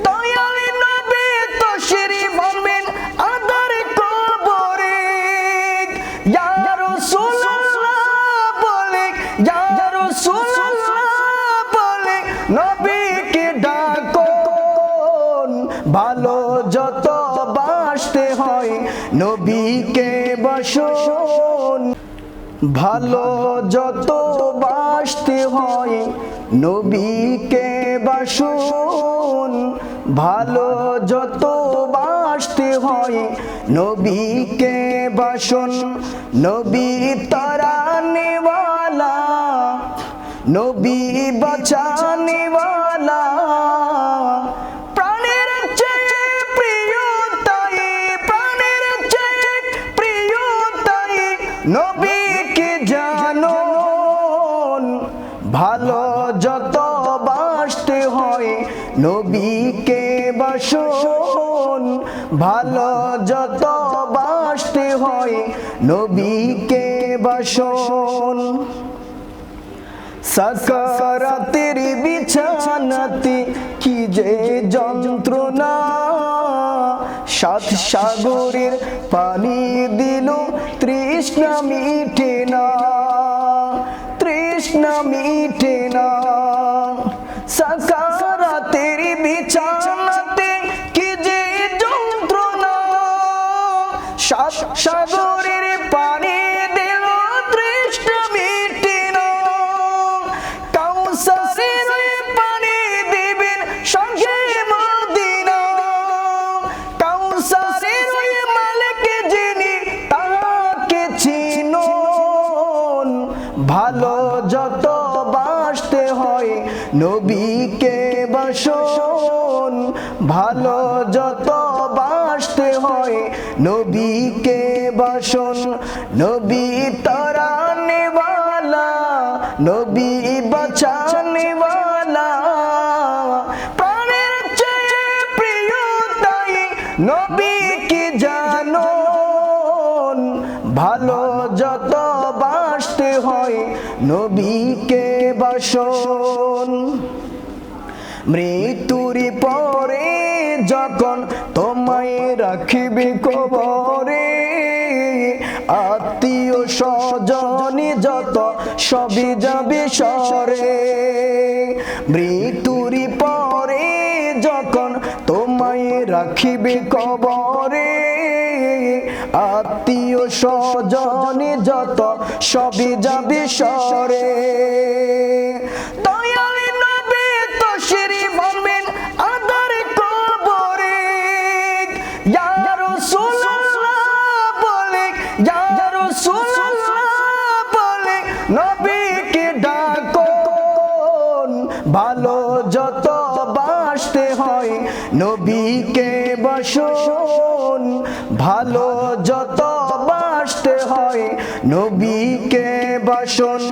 দয়াল নবী তশরিফ আনবেন আদার কবরে ইয়া রাসূলুল্লাহ বলে ইয়া রাসূলুল্লাহ বলে নবীকে ডাকুন ভালো যত বাসতে হয় নবীকে বাসুন ভালো যত বাসতে হয় নবীকে বাসুন ভালো যত বাসতে হয় নবীকে বাসুন নবী তারানে ওয়ালা নবী বাঁচানে ওয়ালা প্রাণের চেয়ে প্রিয় তাই প্রাণের চেয়ে প্রিয় তাই নবীকে জানুন ভালো যত বাসতে হয় নবীকে বাসুন ভালো যত বাসতে হয় নবীকে বাসুন সাকারাতের বিছানাতে কি যে যন্ত্রণা সাত সাগরের পানি দিল তৃষ্ণা মিটে না তৃষ্ণা মিটে না সাকারাতের বিছানাতে কি যে যন্ত্রণা সাত সাগরের পানি দিল তৃষ্ণা মিটে না কাউসারের পানি দিবেন সঙ্গে মদিনা কাউসারের মালিক যিনি তাকে চিনুন ভালো যত বাসতে হয় নবীকে বাসুন ভালো যত বাসতে হয় নবীকে বাসুন নবী তারানে ওয়ালা নবী বাঁচানে ওয়ালা প্রাণের চেয়ে প্রিয় তাই নবীকে জানুন ভালো যত বাসতে হয় নবীকে বাসুন মৃত্যুর পরে যখন তোমায় রাখিবে কবরে আত্মীয় স্বজনী যত সবই যাবে সরে মৃত্যুর পরে যখন তোমায় রাখিবে কবরে আত্মীয় স্বজনী যত সবই যাবে সরে দয়াল নবী তশরিফ আনবেন আদার কবরে ইয়া রাসূলুল্লাহ বলে ইয়া রাসূলুল্লাহ বলে নবীকে ডাকুন ভালো যত বাসতে হয় নবীকে বাসুন ভালো যত বাসতে হয় নবীকে বাসুন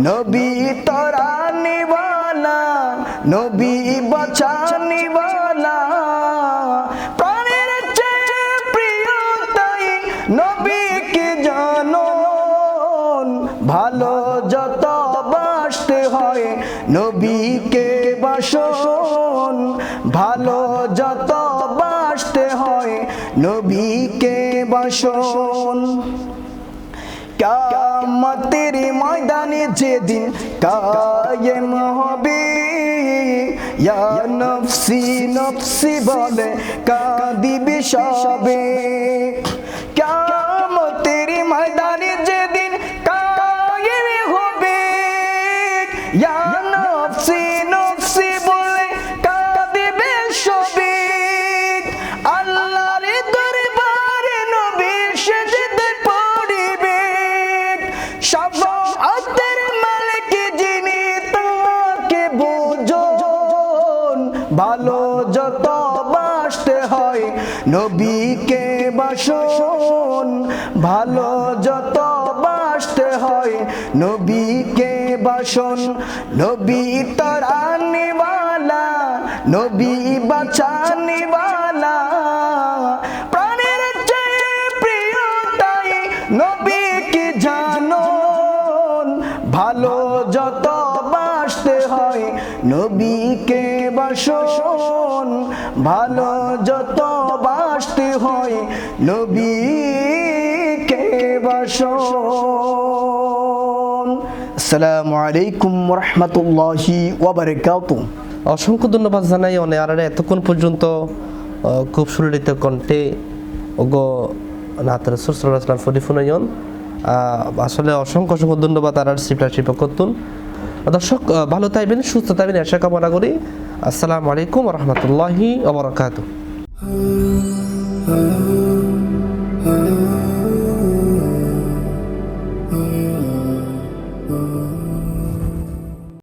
নবী তারানে ওয়ালা নবী বাঁচানে ওয়ালা প্রাণের চেয়ে প্রিয় তাই নবীকে জানুন ভালো যত বাসতে হয় নবীকে বাসুন ভালো যত বাসতে হয় নবীকে বাসুন কিয়ামতের ময়দানে যেদিন কায়েম হবে ইয়া নফসি নফসি বলে কাঁদিবে সবে কিয়ামতের ময়দানে যেদিন কায়েম হবে ইয়া নফসি নফসি বলে কাঁদিবে সবে আল্লাহর দরবারে নবী সেজদে পড়িবে শাফাআতের মালিক যিনি তাকে বুঝুন ভালো যত বাসতে হয় নবীকে বাসুন ভালো যত বাসতে হয় নবীকে বাসুন নবী তারানে ওয়ালা নবী বাঁচানে ওয়ালা প্রাণের চেয়ে প্রিয় তাই নবীকে জানুন ভালো যত বাসতে হয় নবীকে বাসুন ভালো যত বাসতে হয় নবীকে বাসন। আসসালামু আলাইকুম ওয়া রাহমাতুল্লাহি ওয়া বারাকাতুহু। অসংখ্য ধন্যবাদ জানাই অনেয়ারে এতক্ষণ পর্যন্ত খুব সুললিত কণ্ঠে ওগো নাত রাসূল সাল্লাল্লাহু আলাইহি ওয়াসাল্লাম ফরিফুনায়ন আসলে অসংখ্য অসংখ্য ধন্যবাদ আর সিপ্লাশিপ করতুন। দর্শক ভালো থাকবেন, সুস্থ থাকবেন আশা কামনা করি। আসসালামু আলাইকুম ওয়া রাহমাতুল্লাহি ওয়া বারাকাতুহু।